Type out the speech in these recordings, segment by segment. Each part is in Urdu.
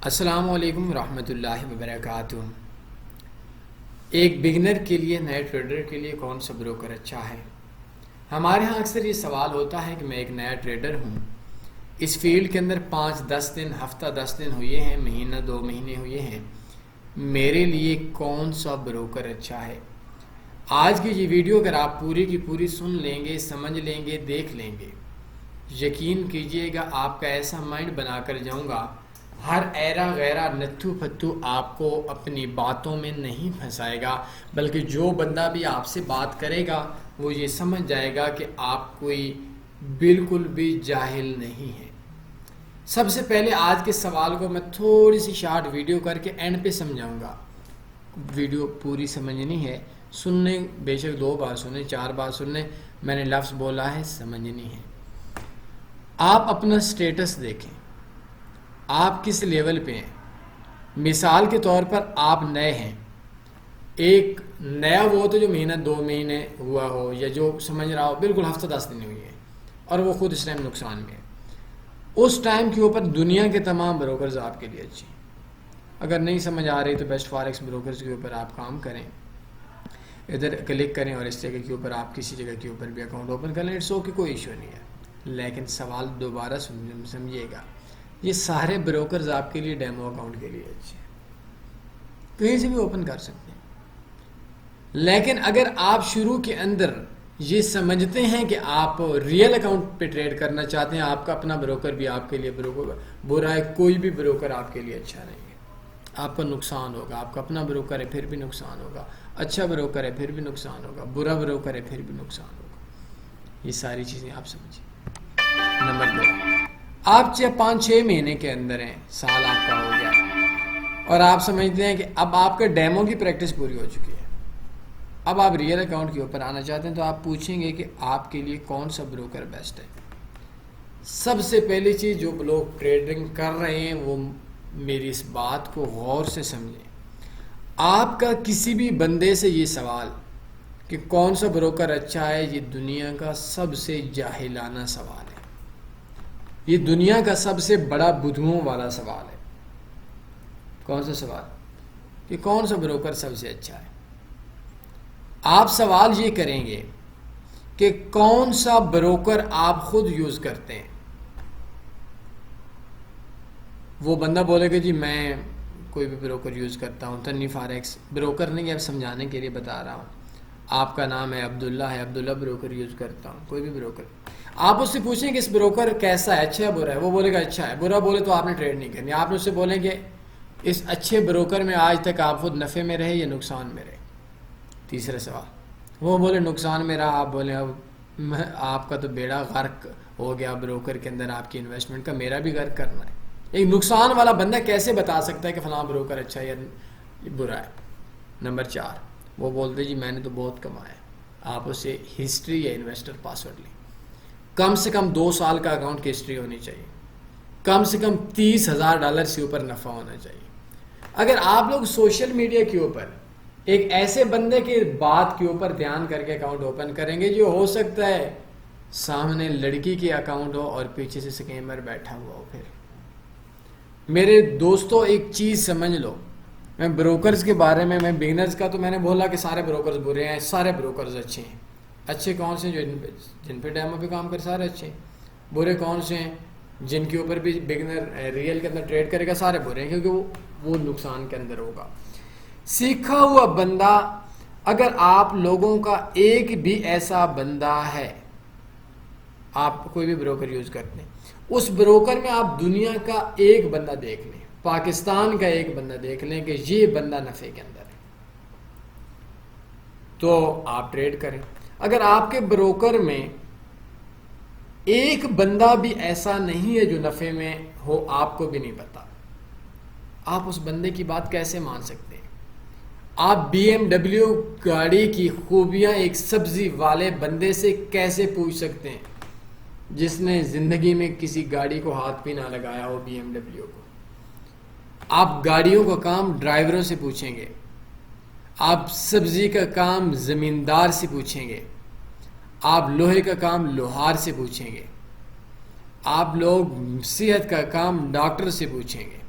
السلام علیکم ورحمۃ اللہ وبرکاتہ۔ ایک بگنر کے لیے، نئے ٹریڈر کے لیے کون سا بروکر اچھا ہے؟ ہمارے ہاں اکثر یہ سوال ہوتا ہے کہ میں ایک نیا ٹریڈر ہوں، اس فیلڈ کے اندر 5-10 دن، ہفتہ 10 دن ہوئے ہیں، مہینہ 2 مہینے ہوئے ہیں، میرے لیے کون سا بروکر اچھا ہے؟ آج کی یہ ویڈیو اگر آپ پوری کی پوری سن لیں گے، سمجھ لیں گے، دیکھ لیں گے، یقین کیجئے گا آپ کا ایسا مائنڈ بنا کر جاؤں گا، ہر ایرا غیرہ نتھو پتھو آپ کو اپنی باتوں میں نہیں پھنسائے گا، بلکہ جو بندہ بھی آپ سے بات کرے گا وہ یہ سمجھ جائے گا کہ آپ کوئی بالکل بھی جاہل نہیں ہے۔ سب سے پہلے آج کے سوال کو میں تھوڑی سی شارٹ ویڈیو کر کے اینڈ پہ سمجھاؤں گا۔ ویڈیو پوری سمجھنی ہے، سننے بے شک 2 بار سنیں، 4 بار سنیں، میں نے لفظ بولا ہے، سمجھنی ہے۔ آپ اپنا سٹیٹس دیکھیں، آپ کس لیول پہ ہیں۔ مثال کے طور پر آپ نئے ہیں، ایک نیا وہ تو جو مہینہ 2 مہینے ہوا ہو، یا جو سمجھ رہا ہو بالکل ہفتہ 10 دن ہوئی ہے اور وہ خود اس ٹائم نقصان میں ہے، اس ٹائم کے اوپر دنیا کے تمام بروکرز آپ کے لیے اچھے ہیں۔ اگر نہیں سمجھ آ رہی تو بیسٹ فاریکس بروکرز کے اوپر آپ کام کریں، ادھر کلک کریں اور اس جگہ کے اوپر آپ کسی جگہ کے اوپر بھی اکاؤنٹ اوپن کر لیں، کی کوئی ایشو نہیں ہے۔ لیکن سوال دوبارہ سمجھیے گا، یہ سارے بروکرز آپ کے لیے ڈیمو اکاؤنٹ کے لیے اچھے ہیں، کہیں سے بھی اوپن کر سکتے ہیں۔ لیکن اگر آپ شروع کے اندر یہ سمجھتے ہیں کہ آپ ریئل اکاؤنٹ پہ ٹریڈ کرنا چاہتے ہیں، آپ کا اپنا بروکر بھی آپ کے لیے بروکر برا ہے، کوئی بھی بروکر آپ کے لیے اچھا نہیں ہے، آپ کا نقصان ہوگا۔ آپ کا اپنا بروکر ہے پھر بھی نقصان ہوگا، اچھا بروکر ہے پھر بھی نقصان ہوگا، برا بروکر ہے پھر بھی نقصان ہوگا۔ یہ ساری چیزیں آپ سمجھیں۔ نمبر 2، آپ 5-6 مہینے کے اندر ہیں، سال آپ کا ہو گیا اور آپ سمجھتے ہیں کہ اب آپ کے ڈیمو کی پریکٹس پوری ہو چکی ہے، اب آپ ریئل اکاؤنٹ کے اوپر آنا چاہتے ہیں، تو آپ پوچھیں گے کہ آپ کے لیے کون سا بروکر بیسٹ ہے۔ سب سے پہلی چیز، جو لوگ ٹریڈنگ کر رہے ہیں وہ میری اس بات کو غور سے سمجھیں۔ آپ کا کسی بھی بندے سے یہ سوال کہ کون سا بروکر اچھا ہے، یہ دنیا کا سب سے جاہلانہ سوال ہے، یہ دنیا کا سب سے بڑا بدھوؤں والا سوال ہے۔ کون سا سوال؟ کہ کون سا بروکر سب سے اچھا ہے۔ آپ سوال یہ کریں گے کہ کون سا بروکر آپ خود یوز کرتے ہیں۔ وہ بندہ بولے گا جی میں کوئی بھی بروکر یوز کرتا ہوں، تنی فاریکس بروکر نہیں، اب سمجھانے کے لیے بتا رہا ہوں، آپ کا نام ہے عبداللہ ہے، عبداللہ بروکر یوز کرتا ہوں، کوئی بھی بروکر۔ آپ اس سے پوچھیں کہ اس بروکر کیسا ہے، اچھا ہے برا ہے، وہ بولے گا اچھا ہے، برا بولے تو آپ نے ٹریڈ نہیں کرنی۔ آپ نے اس سے بولیں کہ اس اچھے بروکر میں آج تک آپ خود نفع میں رہے یا نقصان میں رہے۔ تیسرا سوال، وہ بولے نقصان میں رہا، آپ بولیں اب آپ کا تو بیڑا غرق ہو گیا بروکر کے اندر، آپ کی انویسٹمنٹ کا، میرا بھی غرق کرنا ہے۔ ایک نقصان والا بندہ کیسے بتا سکتا ہے کہ فلاں بروکر اچھا ہے یا برا ہے؟ نمبر 4، وہ بولتے جی میں نے تو بہت کمایا۔ آپ اسے ہسٹری یا انویسٹر پاسورڈ لیں، کم سے کم 2 سال کا اکاؤنٹ کی ہسٹری ہونی چاہیے، کم سے کم $30,000 سے اوپر نفع ہونا چاہیے۔ اگر آپ لوگ سوشل میڈیا کے اوپر ایک ایسے بندے کی بات کے اوپر دھیان کر کے اکاؤنٹ اوپن کریں گے، جو ہو سکتا ہے سامنے لڑکی کے اکاؤنٹ ہو اور پیچھے سے سکیمر بیٹھا ہوا ہو، پھر میرے دوستو ایک چیز سمجھ لو، میں بروکرز کے بارے میں بگنرز کا تو میں نے بولا کہ سارے بروکرز برے ہیں، سارے بروکرز اچھے ہیں۔ اچھے کون سے؟ جو جن پہ ڈیمو پہ کام کر سارے اچھے ہیں۔ برے کون سے ہیں؟ جن کے اوپر بھی بگنر ریئل کے اندر ٹریڈ کرے گا، سارے برے ہیں، کیونکہ وہ نقصان کے اندر ہوگا۔ سیکھا ہوا بندہ، اگر آپ لوگوں کا ایک بھی ایسا بندہ ہے، آپ کوئی بھی بروکر یوز کرتے ہیں، اس بروکر میں آپ دنیا کا ایک بندہ دیکھ لیں، پاکستان کا ایک بندہ دیکھ لیں کہ یہ بندہ نفع کے اندر ہے، تو آپ ٹریڈ کریں۔ اگر آپ کے بروکر میں ایک بندہ بھی ایسا نہیں ہے جو نفع میں ہو، آپ کو بھی نہیں پتا، آپ اس بندے کی بات کیسے مان سکتے ہیں؟ آپ BMW گاڑی کی خوبیاں ایک سبزی والے بندے سے کیسے پوچھ سکتے ہیں جس نے زندگی میں کسی گاڑی کو ہاتھ بھی نہ لگایا ہو، BMW کو؟ آپ گاڑیوں کا کام ڈرائیوروں سے پوچھیں گے، آپ سبزی کا کام زمیندار سے پوچھیں گے، آپ لوہے کا کام لوہار سے پوچھیں گے، آپ لوگ صحت کا کام ڈاکٹر سے پوچھیں گے،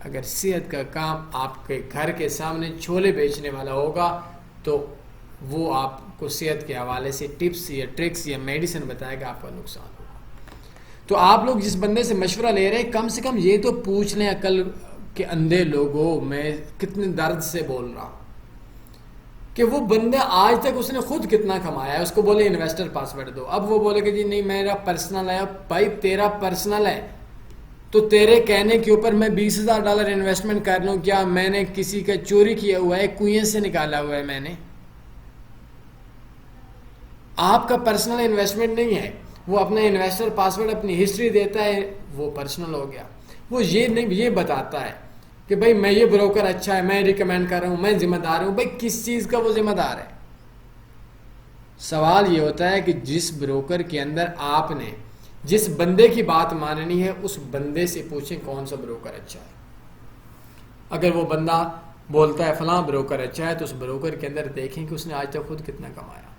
اگر صحت کا کام آپ کے گھر کے سامنے چھولے بیچنے والا ہوگا تو وہ آپ کو صحت کے حوالے سے ٹپس یا ٹرکس یا میڈیسن بتائے گا، آپ کا نقصان ہوگا۔ تو آپ لوگ جس بندے سے مشورہ لے رہے ہیں کم سے کم یہ تو پوچھ لیں، عقل کے اندھے لوگوں، میں کتنے درد سے بول رہا ہوں کہ وہ بندہ آج تک اس نے خود کتنا کمایا ہے، اس کو بولے انویسٹر پاسورڈ دو، اب وہ بولے کہ جی نہیں میرا پرسنل ہے۔ بھائی تیرا پرسنل ہے تو تیرے کہنے کے اوپر میں $20,000 انویسٹمنٹ کر لوں کیا میں نے کسی کا چوری کیا ہوا ہے، کنویں سے نکالا ہوا ہے میں نے؟ آپ کا پرسنل انویسٹمنٹ نہیں ہے، وہ اپنا انویسٹر پاسورڈ اپنی ہسٹری دیتا ہے، وہ پرسنل ہو گیا۔ وہ یہ نہیں یہ بتاتا ہے کہ بھائی میں یہ بروکر اچھا ہے، میں ریکمینڈ کر رہا ہوں، میں ذمہ دار ہوں۔ بھائی کس چیز کا وہ ذمہ دار ہے؟ سوال یہ ہوتا ہے کہ جس بروکر کے اندر آپ نے جس بندے کی بات ماننی ہے اس بندے سے پوچھیں کون سا بروکر اچھا ہے۔ اگر وہ بندہ بولتا ہے فلاں بروکر اچھا ہے تو اس بروکر کے اندر دیکھیں کہ اس نے آج تک خود کتنا کمایا،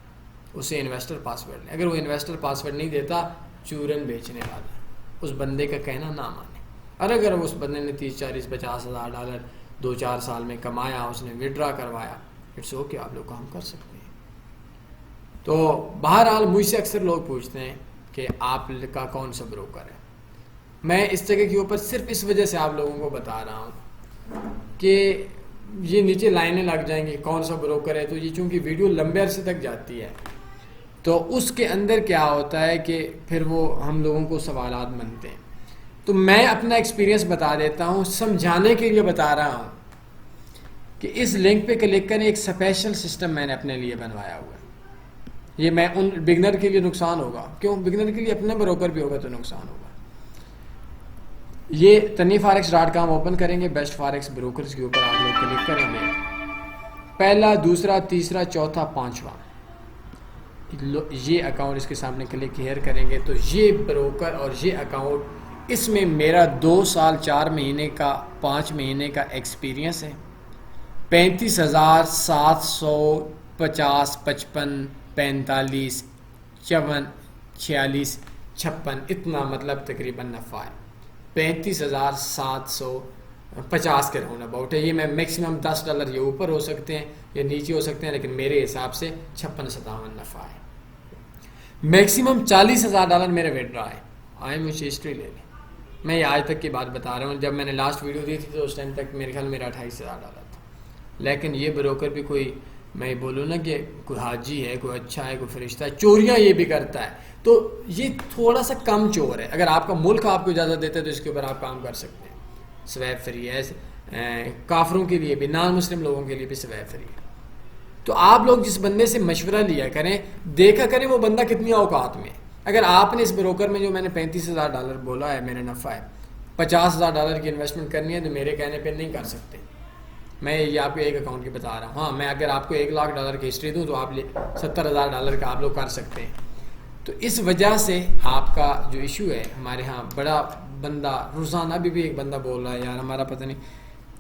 اسے انویسٹر پاسورڈ لیں۔ اگر وہ انویسٹر پاسورڈ نہیں دیتا، چورن بیچنے والا، اس بندے کا کہنا نہ مانے۔ اور اگر اس بندے نے 30, 40, $50,000 2-4 سال میں کمایا، اس نے وڈرا کروایا، اٹس اوکے، آپ لوگ کام کر سکتے ہیں۔ تو بہرحال مجھ سے اکثر لوگ پوچھتے ہیں کہ آپ کا کون سا بروکر ہے۔ میں اس جگہ کے اوپر صرف اس وجہ سے آپ لوگوں کو بتا رہا ہوں کہ یہ نیچے لائنیں لگ جائیں گی کون سا بروکر ہے، تو یہ چونکہ ویڈیو لمبے عرصے تک جاتی ہے تو اس کے اندر کیا ہوتا ہے کہ پھر وہ ہم لوگوں کو سوالات بنتے ہیں۔ تو میں اپنا ایکسپیرینس بتا دیتا ہوں، سمجھانے کے لیے بتا رہا ہوں کہ اس لنک پہ کلک کریں، ایک اسپیشل سسٹم میں نے اپنے لیے بنوایا ہوا ہے۔ یہ میں ان بگنر کے لیے نقصان ہوگا، کیوں؟ بگنر کے لیے اپنا بروکر بھی ہوگا تو نقصان ہوگا۔ یہ tanifforex.com اوپن کریں گے، بیسٹ فارکس بروکرز کے اوپر آپ لوگ کلک کریں گے، پہلا، دوسرا، تیسرا، چوتھا، پانچواں یہ اکاؤنٹ اس کے سامنے کلک ہیئر کریں گے تو یہ بروکر اور یہ اکاؤنٹ، اس میں میرا 2 سال 4 مہینے کا 5 مہینے کا ایکسپیرینس ہے۔ 35,750 55 45 54 46 56 اتنا مطلب تقریباً نفع ہے۔ 35,750 کے راؤنڈ اباؤٹ ہے۔ یہ میں میکسیمم $10 یہ اوپر ہو سکتے ہیں یا نیچے ہو سکتے ہیں، لیکن میرے حساب سے 56-57 نفع ہے۔ میکسیمم $40,000 میرے وڈرا ہے۔ آئے مجھے ہسٹری لے لیں، میں یہ آج تک کی بات بتا رہا ہوں۔ جب میں نے لاسٹ ویڈیو دی تھی تو اس ٹائم تک میرے خیال میرا $28,000 تھا، لیکن یہ بروکر بھی کوئی، میں بولوں نا کہ کوئی حاجی ہے، کوئی اچھا ہے، کوئی فرشتہ ہے، چوریاں یہ بھی کرتا ہے، تو یہ تھوڑا سا کم چور ہے۔ اگر آپ کا ملک آپ کو اجازت دیتا ہے تو اس کے اوپر آپ کام کر سکتے ہیں۔ سویب فری ہے، کافروں کے لیے بھی، نان مسلم لوگوں کے لیے بھی سویب فری ہے۔ تو آپ لوگ جس بندے سے مشورہ لیا کریں، دیکھا کریں وہ بندہ کتنی اوقات میں۔ اگر آپ نے اس بروکر میں جو میں نے $35,000 بولا ہے میرا نفع ہے، $50,000 کی انویسٹمنٹ کرنی ہے تو میرے کہنے پہ نہیں کر سکتے۔ میں یہ آپ کو ایک اکاؤنٹ کی بتا رہا ہوں۔ ہاں، میں اگر آپ کو $1,00,000 کی ہسٹری دوں تو آپ $70,000 کا آپ لوگ کر سکتے ہیں۔ تو اس وجہ سے آپ کا جو ایشو ہے، ہمارے ہاں بڑا بندہ روزانہ بھی ایک بندہ بول رہا ہے یار ہمارا پتہ نہیں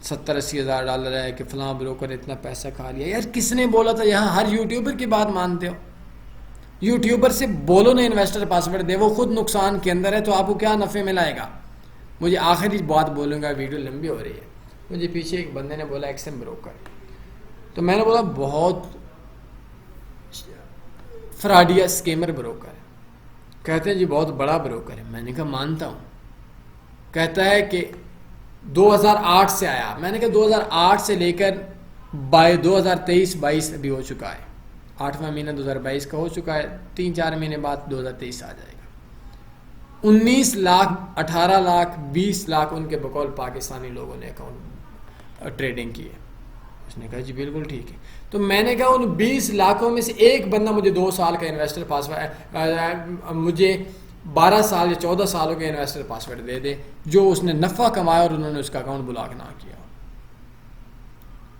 $70,000-80,000 ہے کہ فلاں بروکر اتنا پیسہ کھا لیا۔ یار کس نے بولا تھا؟ یہاں ہر یوٹیوبر کی بات مانتے ہو؟ یوٹیوبر سے بولو نا انویسٹر پاسورڈ دے، وہ خود نقصان کے اندر ہے تو آپ کو کیا نفع ملائے گا؟ مجھے آخری بات بولوں گا، ویڈیو لمبی ہو رہی ہے۔ مجھے پیچھے ایک بندے نے بولا ایکسم بروکر، تو میں نے بولا بہت فراڈیا اسکیمر بروکر ہے۔ کہتے ہیں جی بہت بڑا بروکر ہے۔ میں نے کہا مانتا ہوں۔ کہتا ہے کہ 2008 سے آیا۔ میں نے کہا 2008 سے لے کر 2023-22 ابھی ہو چکا ہے، 8واں مہینہ 2022 کا ہو چکا ہے، 3-4 مہینے بعد 2023 آ جائے گا۔ 19 لاکھ 18 لاکھ 20 لاکھ ان کے بقول پاکستانی لوگوں نے اکاؤنٹ ٹریڈنگ کی ہے۔ اس نے کہا جی بالکل ٹھیک ہے۔ تو میں نے کہا ان 20 لاکھوں میں سے ایک بندہ مجھے 2 سال کا انویسٹر پاسورڈ، مجھے 12 سال یا 14 سالوں کا انویسٹر پاسورڈ دے دے جو اس نے نفع کمایا اور انہوں نے اس کا اکاؤنٹ بلاک نہ کیا۔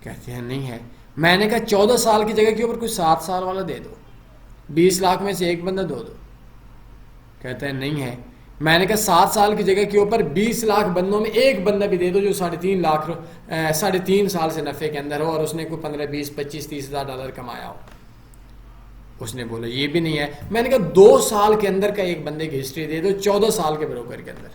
کہتے ہیں نہیں ہے۔ میں نے کہا 14 سال کی جگہ کے اوپر کوئی 7 سال والا دے دو، 20 لاکھ میں سے ایک بندہ دو۔ کہتا ہے نہیں ہے۔ میں نے کہا 7 سال کی جگہ کے اوپر 20 لاکھ بندوں میں ایک بندہ بھی دے دو جو 3.5 سال سے نفع کے اندر ہو اور اس نے کوئی 15, 20, 25, $30,000 کمایا ہو۔ اس نے بولا یہ بھی نہیں ہے۔ میں نے کہا 2 سال کے اندر کا ایک بندے کی ہسٹری دے دو 14 سال کے بروکر کے اندر۔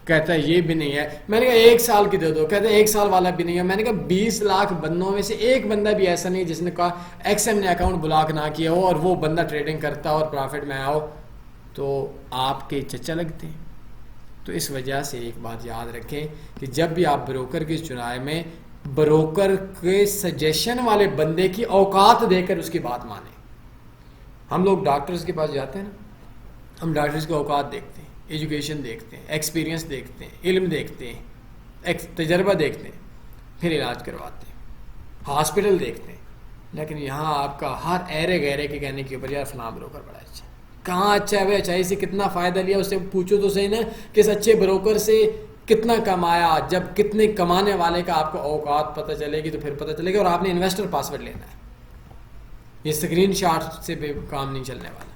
کہتا ہے یہ بھی نہیں ہے. میں نے کہا 1 سال کی دے دو. کہتا ہے 1 سال والا بھی نہیں ہے. میں نے کہا 20 لاکھ بندوں میں سے ایک بندہ بھی ایسا نہیں جس نے کہا ایکس ایم نے اکاؤنٹ بلاک نہ کیا ہو اور وہ بندہ ٹریڈنگ کرتا اور پرافٹ میں آیا ہو تو آپ کے چچا لگتے ہیں. تو اس وجہ سے ایک بات یاد رکھیں کہ جب بھی آپ بروکر کی چنائے میں بروکر کے سجیشن والے بندے کی اوقات دے کر اس کی بات مانیں. ہم لوگ ڈاکٹرز کے پاس جاتے ہیں نا, ہم ڈاکٹرز کی اوقات دیکھتے ہیں, ایجوکیشن دیکھتے ہیں, ایکسپیرینس دیکھتے ہیں, علم دیکھتے ہیں, تجربہ دیکھتے ہیں, پھر علاج کرواتے ہیں, ہاسپٹل دیکھتے ہیں. لیکن یہاں آپ کا ہر ایرے گہرے کے کہنے کے اوپر یار فلاں بروکر بڑا اچھا ہے. کہاں اچھا ہے بھائی؟ اچھائی سے کتنا فائدہ لیا اس سے پوچھو تو صحیح نا کہ اس اچھے بروکر سے کتنا کمایا. جب کتنے کمانے والے کا آپ کو اوقات پتہ چلے گی تو پھر پتہ چلے گا. اور آپ نے انویسٹر پاسورڈ لینا ہے, یہ اسکرین شاٹ سے بھی کام نہیں چلنے والا.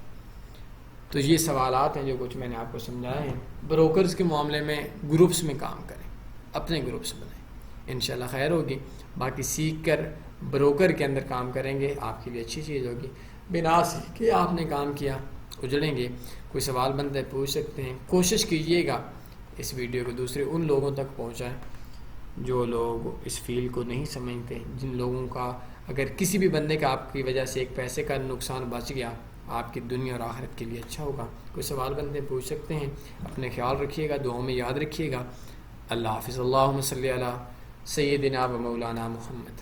تو یہ سوالات ہیں جو کچھ میں نے آپ کو سمجھائے ہیں. بروکرز کے معاملے میں گروپس میں کام کریں, اپنے گروپس بنائیں, انشاءاللہ خیر ہوگی. باقی سیکھ کر بروکر کے اندر کام کریں گے آپ کے لیے اچھی چیز ہوگی. بنا سیکھ کے آپ نے کام کیا اجڑیں گے. کوئی سوال بنتا ہے پوچھ سکتے ہیں. کوشش کیجئے گا اس ویڈیو کو دوسرے ان لوگوں تک پہنچائیں جو لوگ اس فیلڈ کو نہیں سمجھتے, جن لوگوں کا اگر کسی بھی بندے کا آپ کی وجہ سے ایک پیسے کا نقصان بچ گیا آپ کی دنیا اور آخرت کے لیے اچھا ہوگا. کوئی سوال بندے پوچھ سکتے ہیں. اپنے خیال رکھیے گا, دعاؤں میں یاد رکھیے گا. اللہ حافظ. اللہم صلی علی سیدنا و مولانا محمد.